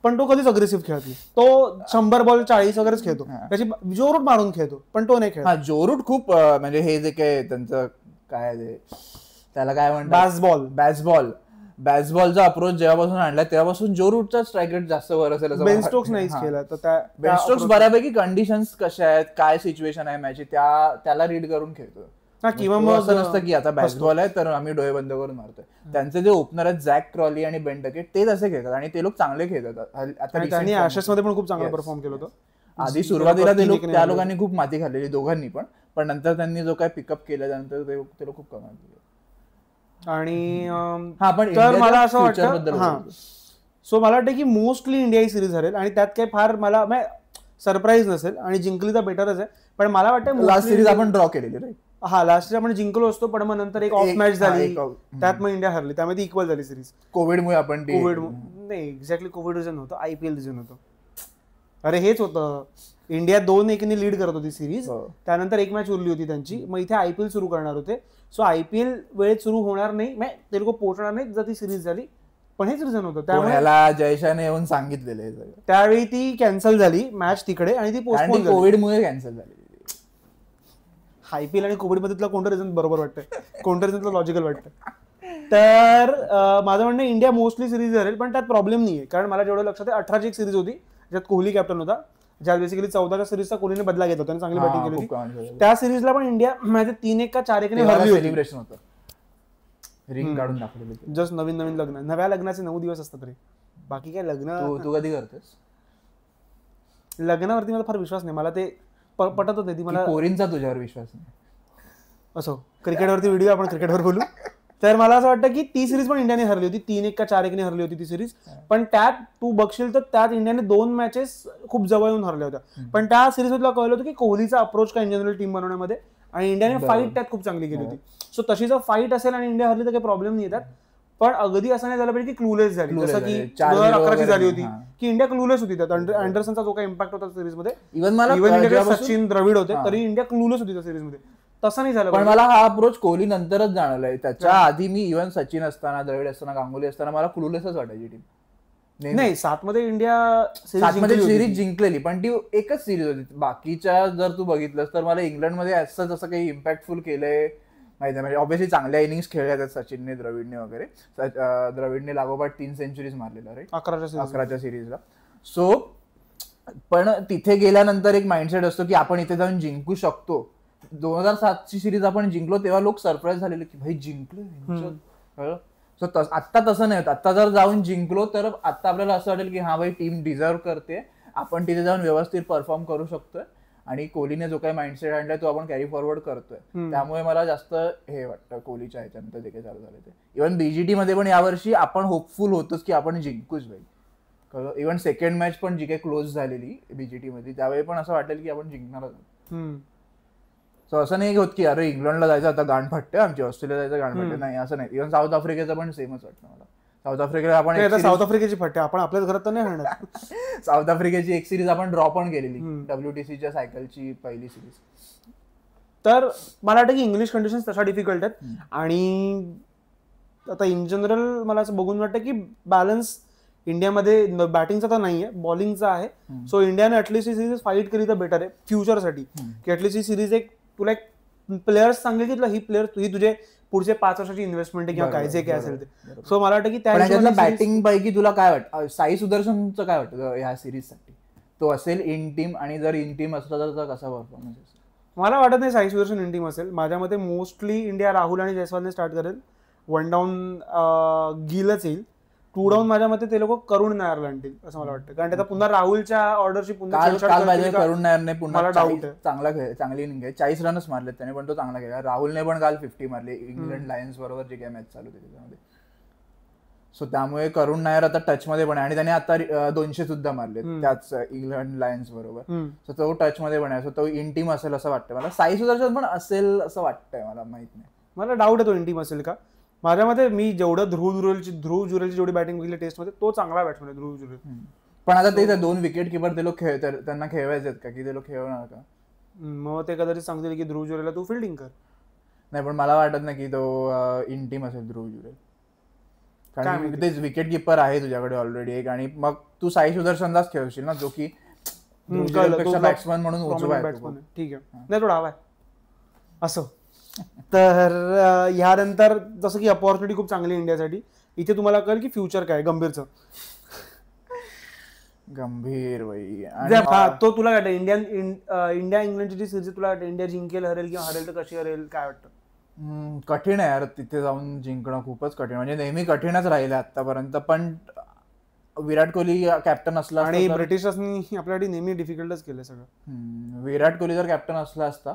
पण तो कधीच अग्रेसिव्ह खेळत नाही. तो 100 बॉल 40 वगैरेच खेळतो, त्याची जो रूट मारून खेळतो, पण तो नाही खेळत. हा, जो रूट खूप म्हणजे हे जे काय त्यांचं काय ते त्याला काय म्हणतात, बॅसबॉलचा अप्रोच जेव्हापासून आणला तेव्हापासून जो रूटचा स्ट्राईक रेट जास्त वर असेल. बेन स्टोक्स नाहीच केला, तर बेन स्टोक्स बऱ्यापैकी कंडिशन्स कशा आहेत, काय सिच्युएशन आहे मॅच, त्याला रीड करून खेळतो. किंवा मग असं नसतं की आता बॅसबॉल आहे तर आम्ही डोळे बंद करून मारतोय. त्यांचे जे ओपनर आहेत झॅक ट्रॉली आणि बेन डकेट, तेच असे खेळतात आणि ते लोक चांगले खेळतात. आता त्यांनी ऍशेस मध्ये पण खूप चांगला परफॉर्म केलं होतं. आधी सुरुवातीला त्या लोकांनी खूप माती खाल्लेली दोघांनी पण नंतर त्यांनी जो काय पिकअप केला त्यानंतर ते लोक खूप कमाल केले. आणि तर मला असं वाटतं, सो मला वाटतं की मोस्टली इंडिया ही सिरीज हरेल आणि त्यात काही फार मला सरप्राईज नसेल आणि जिंकली तर बेटरच आहे. पण मला वाटतं लास्ट सिरीज आपण ड्रॉ केलेली, राईट? हा, लास्ट सिरीज आपण जिंकलो असतो, पण मग नंतर एक ऑफ मॅच झाली, त्यात मग इंडिया हरली, त्यामुळे ती इक्वल झाली सिरीज. कोविडमुळे आपण नाही, एक्झॅक्टली कोविड रिझन होतं, IPL रिझन होतं. अरे हेच होतं, इंडिया 2-1 लीड करत होती सिरीज, त्यानंतर एक मॅच उरली होती त्यांची, मग इथे IPL सुरू करणार होते. सो IPL वेळेत सुरू होणार नाही, ते लोक पोहोचणार नाही जर ती सिरीज झाली, पण हेच रिझन होतं. त्यामुळे जयशाने येऊन सांगितलेलं त्यावेळी ती कॅन्सल झाली मॅच तिकडे आणि ती पोस्टपोन झाली, कोविडमुळे कॅन्सल झाली. IPL आणि कोविड मध्ये कोणतं रिझन बरोबर वाटतं, कोणतं रिझन लॉजिकल वाटतं? तर माझं म्हणणं इंडिया मोस्टली सिरीज हरेल, पण त्यात प्रॉब्लेम नाही आहे, कारण मला जेवढं लक्षात आहे 18ची एक सिरीज होती ज्यात कोहली कॅप्टन होता, ज्यात बेसिकली 14च्या सिरीजचा कोहलीने बदला घेतला होता, चांगली बॅटिंग केली होती. त्या सिरीजला पण इंडिया म्हणजे 3-1 का 4-1 हरली होती. सेलिब्रेशन होतं, रिंग काढून दाखवलेलं. जस्ट नवीन लग्न, नव्या लग्नाचे 9 दिवस असतात रे, बाकी काय लग्न. तू कधी करतेस लग्नावरती? मला फार विश्वास नाही, मला ते पटत होते ती मला. पोरींचा तुझ्यावर विश्वास नाही? असो, क्रिकेटवरती व्हिडिओ, आपण क्रिकेटवर बोलू. तर मला असं वाटतं की ती सिरीज पण इंडियाने हरली होती, 3-1 का 4-1 हरली होती ती सिरीज. पण त्यात तू बघशील तर त्यात इंडियाने 2 मॅचेस खूप जवळ येऊन हरल्या होत्या. पण त्या सिरीज तुला कळलं होतं की कोहलीचा अप्रोच काय इन जनरल टीम बनवण्यामध्ये, आणि इंडियाने फाईट त्यात खूप चांगली केली होती. सो तशी जर फाईट असेल आणि इंडिया हरली तर काही प्रॉब्लेम नाही येतात. पण अगदी असं नाही झालं पाहिजे की क्लूलेस झाली, जसं की 2011ची झाली होती की इंडिया क्लूलेस होती. त्यात अँडरसनचा जो काही इम्पॅक्ट होता सिरीज मध्ये, इव्हन इंडियाकडे सचिन द्रविड होते तरी इंडिया क्लूलेस होती त्या सिरीज मध्ये. तसं नाही झालं. पण मला हा अप्रोच कोहली नंतरच जाणवलाय. त्याच्या आधी मी इव्हन सचिन असताना, द्रविड असताना, गांगुली असताना मला क्लूलेसच वाटायची टीम. नाही, 7 मध्ये इंडिया सिरीज जिंकलेली, पण ती एकच सिरीज होती. बाकीच्या जर तू बघितलंस तर मला इंग्लंडमध्ये असं जसं काही इम्पॅक्टफुल केलंय माहिती आहे. म्हणजे ऑब्व्हियसली चांगल्या इनिंग्स खेळल्या आहेत सचिनने, द्रविडने वगैरे. द्रविडने लागोपाठ 3 सेंचुरीज मारलेल्या, राईट, 11च्या सिरीजला. सो पण तिथे गेल्यानंतर एक माइंडसेट असतो की आपण इथे जाऊन जिंकू शकतो. 2007ची सिरीज आपण जिंकलो तेव्हा लोक सरप्राईज झालेले की भाई जिंकलो. सो आत्ता तसं नाही होत. आत्ता जर जाऊन जिंकलो तर आत्ता आपल्याला असं वाटेल की हा भाई टीम डिझर्व करते, आपण तिथे जाऊन व्यवस्थित परफॉर्म करू शकतोय आणि कोहलीने जो काही माइंडसेट आणलाय तो आपण कॅरी फॉरवर्ड करतोय. त्यामुळे मला जास्त हे वाटतं कोहलीच्या ह्याच्यानंतर जे काही चालू झालं ते. इव्हन BGT मध्ये पण यावर्षी आपण होपफुल होतोच की आपण जिंकूच भाई. इव्हन सेकंड मॅच पण जी काही क्लोज झालेली BGT मध्ये त्यावेळी पण असं वाटेल की आपण जिंकणारच. सो असं नाही होत की अरे इंग्लंडला जायचं आता गांड फाटते आमची, ऑस्ट्रेलिया जायचं गांड फाटते, नाही असं नाही. इव्हन साऊथ आफ्रिकेचं पण सेमच वाटतं मला. साऊथ आफ्रिकेला आपण साऊथ आफ्रिकेची फट्टे आपण आपल्याच घरात तर नाही हरणार. साऊथ आफ्रिकेची एक सिरीज आपण ड्रॉ पण केलेली, WTCच्या सायकलची पहिली सिरीज. तर मला वाटतं की इंग्लिश कंडिशन्स तशा डिफिकल्ट आहेत. आणि आता इन जनरल मला असं बघून वाटतं की बॅलन्स इंडियामध्ये बॅटिंगचा तर नाहीये, बॉलिंगचा आहे. सो इंडियाने ऍटलीस्ट ही सिरीज फाईट केली तर बेटर आहे फ्युचरसाठी, की ऍटलीस्ट ही सिरीज एक तुला एक प्लेयर्स सांगेल की तुला ही तुझे पुढचे 5 वर्षाची इन्व्हेस्टमेंट आहे किंवा काय जे काय असेल ते. सो मला वाटतं की त्या बॅटिंग पैकी तुला काय वाटतं, साई सुदर्शनचं काय वाटतं ह्या सिरीज साठी? तो असेल इन टीम, आणि जर इन टीम असला तर कसा परफॉर्मन्स असेल? मला वाटत नाही साई सुदर्शन इन टीम असेल. माझ्या मते मोस्टली इंडिया राहुल आणि जयस्वालने स्टार्ट करेल. 1 डाऊन गिलच येईल. 2 डाऊन माझ्या मते ते लोक करुण नायरला आणतील असं मला वाटतं, कारण त्याचा पुन्हा राहुलच्या ऑर्डरची करुण नायरने पुन्हा चांगली इनिंग आहे. 40 रनच मारले त्याने, पण तो चांगला खेळला. राहुलने पण काल 50 मारले इंग्लंड लायन्स बरोबर जे काय मॅच चालू होती त्याच्यामध्ये. सो त्यामुळे करुण नायर आता टच मध्ये पण आहे आणि त्याने आता 200 सुद्धा मारले त्याच इंग्लंड लायन्स बरोबर. सो तो टच मध्ये पण आहे. सो तो इन टीम असेल असं वाटतं मला. साई सुदर्शन पण असेल असं वाटतंय मला, माहित नाही. मला डाऊट आहे तो इन टीम असेल का. माझ्या मते मी जेवढं ध्रुव जुरेलची जेवढी बॅटिंग बघितली टेस्ट मध्ये, तो चांगला बॅट्समन आहे ध्रुव जुरेल. पण आता ते 2 विकेट किपर ते लोक त्यांना खेळवायचे का, की ते लोक खेळवणार का? मग ते कदाचित सांगतील की ध्रुव जुरेलला तू फिल्डिंग कर. नाही, पण मला वाटत नाही की तो इन टीम असेल ध्रुव जुरेल, कारण तेच विकेट किपर आहे तुझ्याकडे ऑलरेडी एक, आणि मग तू साई सुदर्शनलाच खेळशील ना, जो की बॅट्समन म्हणून उजवा आहे. ठीक आहे, नाही थोडा हवा आहे असं. तर ह्यानंतर जसं की अपॉर्च्युनिटी खूप चांगली इंडियासाठी, इथे तुम्हाला कळेल की फ्युचर काय गंभीरचं. गंभीर भाई, तो तुला काय इंडिया इंग्लंडची जी सिरीज तुला इंडिया जिंकेल, हरेल किंवा हरेल तर कशी हरेल काय वाटतं? कठीण आहे यार, तिथे जाऊन जिंकणं खूपच कठीण, म्हणजे नेहमी कठीणच राहिलं आतापर्यंत. पण विराट कोहली कॅप्टन असला आणि ब्रिटिशर्सनी आपल्यासाठी नेहमी डिफिकल्टच केलं सगळं. विराट कोहली जर कॅप्टन असला असता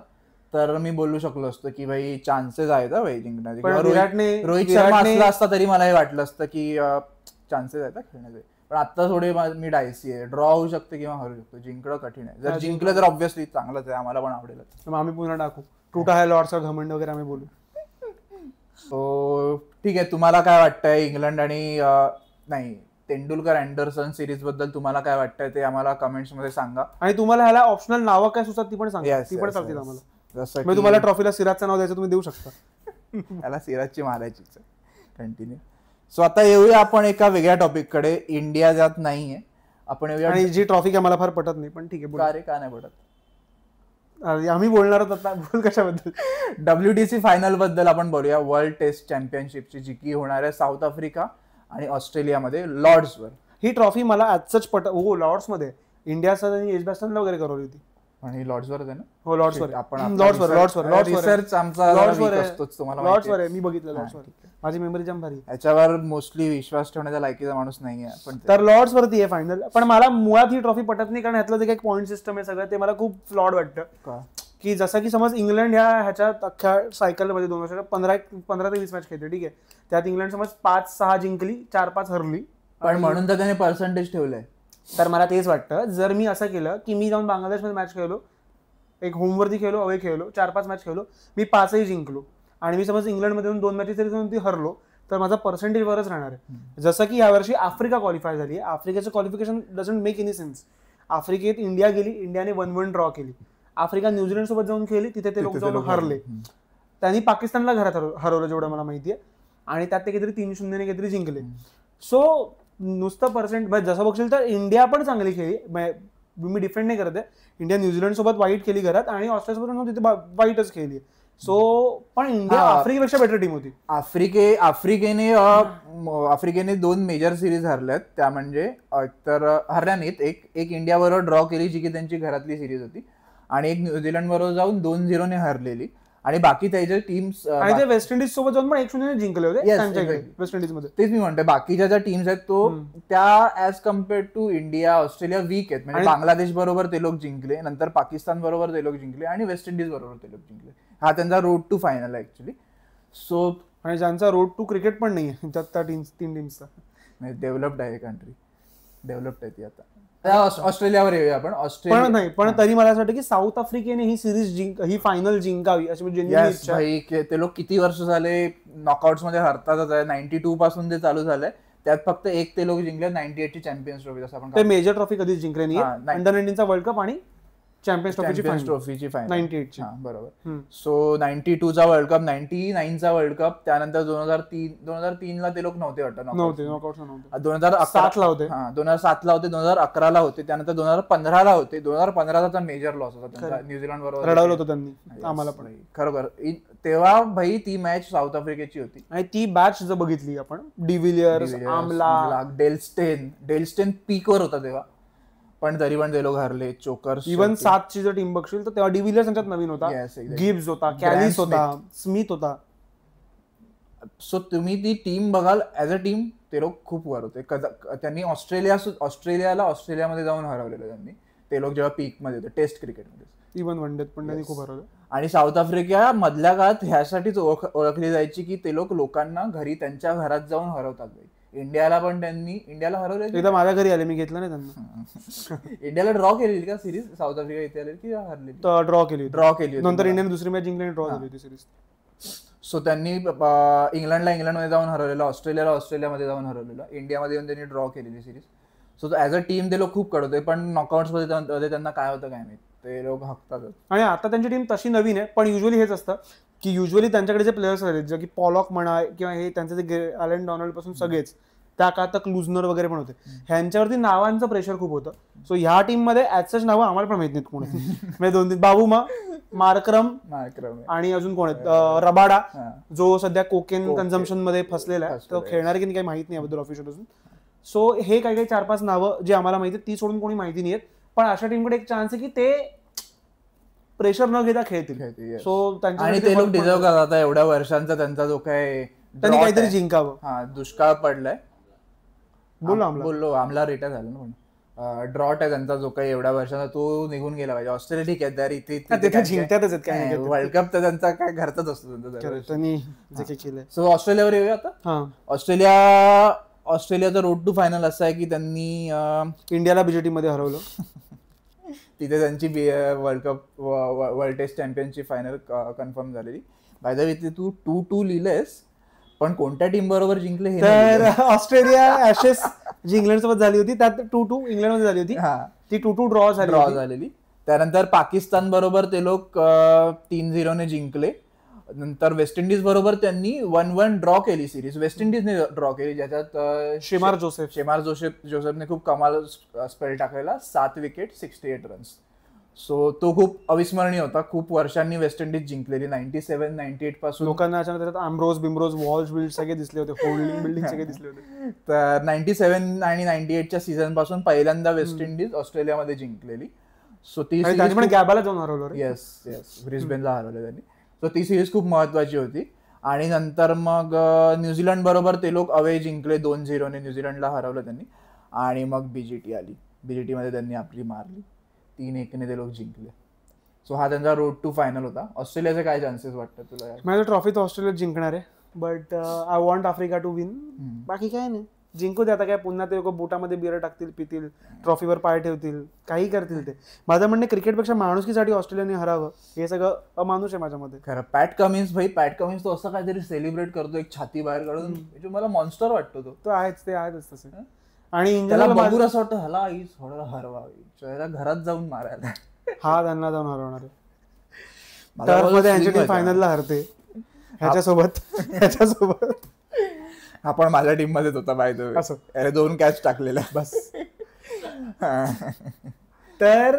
तर मी बोलू शकलो असतो की भाई चान्सेस आहेत भाई जिंकण्याचे. रोहित शर्मा असला असता तरी मला हे वाटलं असतं की चान्सेस आहेत खेळण्याचे. पण आता थोडे मी डायसी आहे, ड्रॉ होऊ शकते किंवा हरू शकतो. जिंकणं कठीण आहे. जर जिंकलं तर ऑब्व्हियसली चांगलंच आहे, आम्हाला पण आवडेल. आम्ही पुन्हा टाकू टूटा है लॉर्ड्सचा घमंड वगैरे आम्ही बोलू. सो ठीक आहे, तुम्हाला काय वाटतंय इंग्लंड आणि नाही तेंडुलकर अँडरसन सिरीज बद्दल तुम्हाला काय वाटतंय ते आम्हाला कमेंट्स मध्ये सांगा. आणि तुम्हाला ह्याला ऑप्शनल नावं काय सुचतात ती पण सांगा, ती पण चालतील आम्हाला. जसं तुम्हाला ट्रॉफीला सिराजचं नाव द्यायचं तुम्ही देऊ शकता. त्याला सिराजची मारायचीच कंटिन्यू. सो आता येऊया आपण एका वेगळ्या टॉपिक कडे. इंडिया ज्यात नाहीये आपण येऊया, आणि जी ट्रॉफी काय मला फार पटत नाही, पण ठीक आहे. का नाही पटत? आम्ही बोलणार आहोत आता, बोल कशाबद्दल? WTC फायनल बद्दल आपण बोलूया. वर्ल्ड टेस्ट चॅम्पियनशिपची जी की होणार आहे साऊथ आफ्रिका आणि ऑस्ट्रेलियामध्ये लॉर्ड्सवर. ही ट्रॉफी मला आजच लॉर्ड्स मध्ये इंडिया एजबॅस्टनला वगैरे करवली होती. आणि लॉर्ड्सवर आहे ना? हो लॉर्ड्सवर. आपण लॉर्ड्सवर रिसर्च आमचा लॉर्ड्सवर आहे, मी बघितलं लॉर्ड्सवर. माझी मेमरी जाम भारी. याच्यावर मोस्टली विश्वास ठेवण्याचा लायकीचा माणूस नाहीये, पण तर लॉर्ड्स वरती आहे फायनल. पण मला मुळात ही ट्रॉफी पटत नाही, कारण ह्यातलं जे काही पॉईंट सिस्टम आहे सगळं ते मला खूप फ्लॉड वाटतं. की जसं की समज इंग्लंड ह्याच्यात अख्ख्या सायकलमध्ये 2 वर्षात 15 ते 20 मॅच खेळते, ठीक आहे. त्यात इंग्लंड समज 5-6 जिंकली, 4-5 हरली, पण म्हणून तर त्याने पर्सेंटेज ठेवलंय. तर मला तेच वाटतं, जर मी असं केलं की मी जाऊन बांगलादेशमध्ये मॅच खेळलो, एक होमवरती खेळलो, अवे खेळलो, 4-5 मॅच खेळलो, मी 5ही जिंकलो, आणि मी समज इंग्लंडमध्ये 2 मॅचेस तरी हरलो, तर माझा पर्सेंटेज वरच राहणार आहे. जसं की यावर्षी आफ्रिका क्वालिफाय झाली. आफ्रिकेचं qualification doesn't make any sense. आफ्रिकेत इंडिया गेली, इंडियाने 1-1 ड्रॉ केली. आफ्रिका न्यूझीलंड सोबत जाऊन खेळली, तिथे ते लोक जाऊन हरले. त्यांनी पाकिस्तानला घरात हरवलं जेवढं मला माहिती आहे, आणि त्यात ते काहीतरी 3-0 काहीतरी जिंकले. सो नुसतं पर्सेंट जसं बघशील तर इंडिया पण चांगली खेळली. मी डिफेंड नाही करत आहे, इंडिया न्यूझीलंड सोबत वाईट केली घरात, आणि ऑस्ट्रेलिया सोबत तिथे वाईटच खेळली. सो पण इंडिया आफ्रिकेपेक्षा बेटर टीम होती. आफ्रिकेने 2 मेजर सिरीज हरल्यात. त्या म्हणजे तर हरल्या नाहीत, एक इंडिया बरोबर ड्रॉ केली जी की त्यांची घरातली सिरीज होती, आणि एक न्यूझीलंड बरोबर जाऊन 2-0 ने हरलेली. आणि बाकी त्याच्या टीम्स आणि ते वेस्ट इंडिज सोबत जाऊन पण 1-0 जिंकले होते वेस्ट इंडिज मध्ये. तेच मी म्हणतोय, बाकीच्या ज्या टीम्स आहेत तो त्या as compared to India Australia weak आहेत. म्हणजे बांगलादेश बरोबर ते लोक जिंकले, नंतर पाकिस्तान बरोबर ते लोक जिंकले, आणि वेस्ट इंडिज बरोबर ते लोक जिंकले. हा त्यांचा रोड टू फायनल आहे ऍक्च्युली. सो आणि ज्यांचा रोड टू क्रिकेट पण नाही आहे त्या 3 टीम्सचा. डेव्हलप्ड आहे कंट्री, डेव्हलप्ड आहे ती. आता ऑस्ट्रेलियावर येऊया आपण. ऑस्ट्रेलिया नाही, पण तरी मला असं वाटतं की साऊथ आफ्रिकेने ही सिरीज ही फायनल जिंकावी अशी म्हणजे ते लोक किती वर्ष झाले नॉकआउट्स मध्ये हरतातच आहे. 92 पासून ते चालू झालंय. त्यात फक्त एक ते लोक जिंकले 98 ची चॅम्पियन्स ट्रॉफी. जसं आपण ते मेजर ट्रॉफी कधीच जिंकले नाही. अंडर 19चा वर्ल्ड कप आणि चॅम्पियन्स ट्रॉफीची फायनल 98 ची. बरोबर. सो 92 चा वर्ल्ड कप, 99 चा वर्ल्ड कप, त्यानंतर 2003 ला ते लोक नव्हते वाटत, 2007 ला होते. 2007 ला होते, 2011 ला होते, त्यानंतर 2015 ला होते. 2015 चा मेजर लॉस होता त्यांचा न्यूझीलंड बरोबर. रडवलं होतं त्यांनी आम्हाला पण खरोखर. तेव्हा भाई ती मॅच साऊथ आफ्रिकेची होती, आणि ती बॅच जर बघितली आपण, डिव्हिलियर्स, आमला, डेल्स्टेन पीकवर होता तेव्हा, पण तरी पण ते लोक हरले. चोकर्स, इव्हन 7 ची जर टीम बघशील तर तेव्हा डिव्हिलियर्स यांच्यात नवीन होता, गिब्स होता, कॅलिस होता, स्मिथ होता. सो तुम्ही ती टीम बघाल, ऍज अ टीम ते लोक खूप वर होते. त्यांनी ऑस्ट्रेलियामध्ये जाऊन हरवलेलं त्यांनी, ते लोक जेव्हा पीक मध्ये होते टेस्ट क्रिकेटमध्ये. इव्हन वन डेत पण त्यांनी खूप हरवलं. आणि साऊथ आफ्रिका मधल्या काळात ह्यासाठीच ओळखली जायची की ते लोक लोकांना घरी त्यांच्या घरात जाऊन हरवतात. इंडियाला पण त्यांनी इंडियाला हरवलं. एकदा माझ्या घरी आले, मी घेतलं नाही त्यांना. इंडियाला ड्रॉ केलेली का सिरीज साऊथ आफ्रिका इथे आले की हरली? ड्रॉ केली. नंतर इंडियाने दुसरी मॅच जिंकली, ड्रॉ झाली होती सिरीज. सो त्यांनी इंग्लंडमध्ये जाऊन हरवलेलं, ऑस्ट्रेलियामध्ये जाऊन हरवलेलं, इंडियामध्ये येऊन त्यांनी ड्रॉ केलेली series. So as a team ते लोक खूप कडवते, पण नॉकआउट्स मध्ये त्यांना काय होतं काय माहिती. ते लोक हकतात. आणि आता त्यांची टीम तशी नवीन आहे, पण युजली हेच असतं की युजली त्यांच्याकडे जे प्लेयर्स आहेत जे की पॉलॉक म्हणा किंवा हे त्यांचे जे ॲलन डॉनाल्ड पासून सगळेच त्या काळात तक लुझनर वगैरे पण होते, ह्यांच्यावरती नावांचं प्रेशर खूप होतं. सो ह्या टीम मध्ये ऍज सच नावं आम्हाला पण माहित नाहीत कोण आहेत. म्हणजे 2-3 बाबूमा, मार्क्रम आणि अजून कोण आहेत, रबाडा जो सध्या कोकेन कन्झम्पशन मध्ये फसलेला आहे, तो खेळणार की नाही काही माहित नाही याबद्दल ऑफिशियल अजून. सो हे काही 4-5 नावं जी आम्हाला माहिती ती सोडून कोणी माहिती नाही आहेत. पण अशा टीमकडे एक चान्स आहे की ते प्रेशर न घेता खेळतील. सो आणि ते लोक डिझर्व करतात एवढ्या वर्षांचा त्यांचा जो काय त्यांनी काहीतरी जिंकावं. दुष्काळ पडलाय, बोललो आमला रिटायर झालं ना, पण ड्रॉट आहे त्यांचा जो काही एवढ्या वर्षांचा तो निघून गेला पाहिजे. ऑस्ट्रेलिया ठीक आहे, इथे जिंकतातच काय वर्ल्ड कप तर त्यांचा काय घरचाच असतो त्यांनी जे काही केलंय. सो ऑस्ट्रेलियावर येऊया आता. ऑस्ट्रेलियाचा रोड टू फायनल असा आहे की त्यांनी इंडियाला बीजेटी मध्ये हरवलं. तिथे त्यांची वर्ल्ड टेस्ट चॅम्पियनची फायनल कन्फर्म झालेली. बाय द वे तू 2-2 लिहिलंयस, पण कोणत्या टीम बरोबर जिंकले हे? तर ऑस्ट्रेलिया ऍशेस जी इंग्लंड सोबत झाली होती त्यात 2-2 इंग्लंड मध्ये झाली होती, ती 2-2 ड्रॉ झालेली. त्यानंतर पाकिस्तान बरोबर ते लोक 3-0 ने जिंकले. नंतर वेस्ट इंडिज बरोबर त्यांनी 1-1 ड्रॉ केली सिरीज. वेस्ट इंडिजने ड्रॉ केली, ज्याच्यात शेमार जोसेफने खूप कमाल स्पेल टाकलेला, 7 विकेट 68 रन्स. सो तो खूप अविस्मरणीय होता. खूप वर्षांनी वेस्ट इंडिज जिंकलेली 97-98 पासून. लोकांना अचानक त्याच्यात आम्ब्रोज बिम्ब्रोज वॉल्स बिल्ड सगळे दिसले होते, होल्डिंग बिल्डिंग सगळे दिसले होते. तर 97 आणि 98च्या सीझन पासून पहिल्यांदा वेस्ट इंडिज ऑस्ट्रेलियामध्ये जिंकलेली. सो ती गॅबाला जाऊन हरवलं. येस ब्रिस्बेनला हरवलं त्यांनी. सो ती सिरीज खूप महत्वाची होती. आणि नंतर मग न्यूझीलंड बरोबर ते लोक अवे जिंकले 2-0 ने, न्यूझीलंडला हरवलं त्यांनी. आणि मग बीजीटी आली, बीजीटी मध्ये त्यांनी आपली मारली, 3-1 ने ते लोक जिंकले. सो हा त्यांचा रोड टू फायनल होता. ऑस्ट्रेलियाचे काय चान्सेस वाटतात तुला? माझं ट्रॉफी तर ऑस्ट्रेलिया जिंकणार आहे, but I want Africa to win. बाकी काय नाही, जिंकू दे. आता काय पुन्हा ते लोक बोटामध्ये बिअर टाकतील, पितील, ट्रॉफीवर पाय ठेवतील, काही करतील ते. माझं म्हणणे क्रिकेटपेक्षा माणुसकीसाठी ऑस्ट्रेलियाने हरावं, हे सगळं अमानुष आहे माझ्यामध्ये. खरं पॅट कमिन्स तो असं काहीतरी सेलिब्रेट करतो एक छाती बाहेर काढून, जो मला मॉन्स्टर वाटतो. तो आहेच, ते आहेच तसे. आणि त्याला बघून असं वाटतं ह्याला आईच थोडं हरवावी, त्याला घरात जाऊन मारायला. हा त्यांना जाऊन हरवणार आहे. फायनलला हरते ह्याच्यासोबत. हा पण माझ्या टीम मध्येच होता बाय द वे. अरे 2 कॅच टाकलेला बस. तर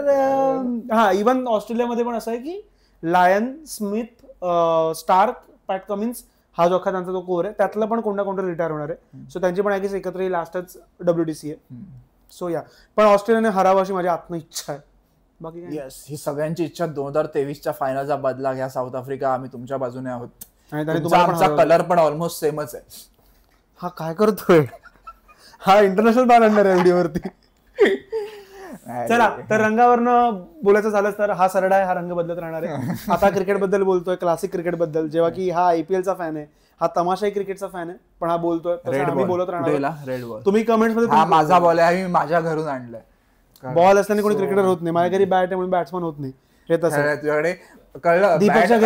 हा इव्हन ऑस्ट्रेलियामध्ये पण असं आहे की लायन, स्मिथ, स्टार्क, पॅट कमिन्स हा जो अख्खा त्यांचा जो कोर आहे त्यातलं पण कोणता कोणतं रिटायर होणार आहे. सो त्यांची पण आय एकत्र लास्टच WTC आहे. सो या पण ऑस्ट्रेलियाने हरावं अशी माझी आत्म इच्छा आहे. बाकी येस, ही सगळ्यांची इच्छा. 2023च्या फायनलचा बदला घ्या साऊथ आफ्रिका, आम्ही तुमच्या बाजूने आहोत. आमचा कलर पण ऑलमोस्ट सेमच आहे. हा काय करतोय, हा इंटरनॅशनल बॅन आणणार आहे व्हिडिओवरती. चला तर रंगावरनं बोलायचं झालं तर हा सरडा आहे, हा रंग बदलत राहणार आहे. आता क्रिकेट बद्दल बोलतोय, क्लासिक क्रिकेट बद्दल, जेव्हा की हा IPL चा फॅन आहे, हा तमाशाई क्रिकेटचा फॅन आहे, पण हा बोलतोय बोलत राहणार. तुम्ही कमेंट्स मध्ये माझा बॉल आहे, मी माझ्या घरून आणलाय. बॉल असल्याने कोणी क्रिकेटर होत नाही, माझ्या घरी बॅट आहे म्हणून बॅट्समन होत नाही. हे तसं तुझ्याकडे कळलं. दीपकच्या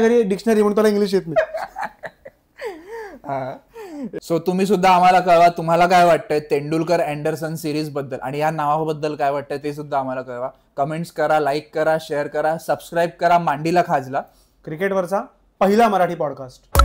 घरी डिक्शनरी म्हणून त्याला इंग्लिश येत नाही. सो तुम्ही सुद्धा आम्हाला कळवा, तुम्हाला काय वाटतंय तेंडुलकर अँडरसन सिरीज बद्दल, आणि या नावाबद्दल काय वाटतंय ते सुद्धा आम्हाला कळवा. कमेंट्स करा, लाईक करा, शेअर करा, सबस्क्राईब करा मांडीला खाजला, क्रिकेटवरचा पहिला मराठी पॉडकास्ट.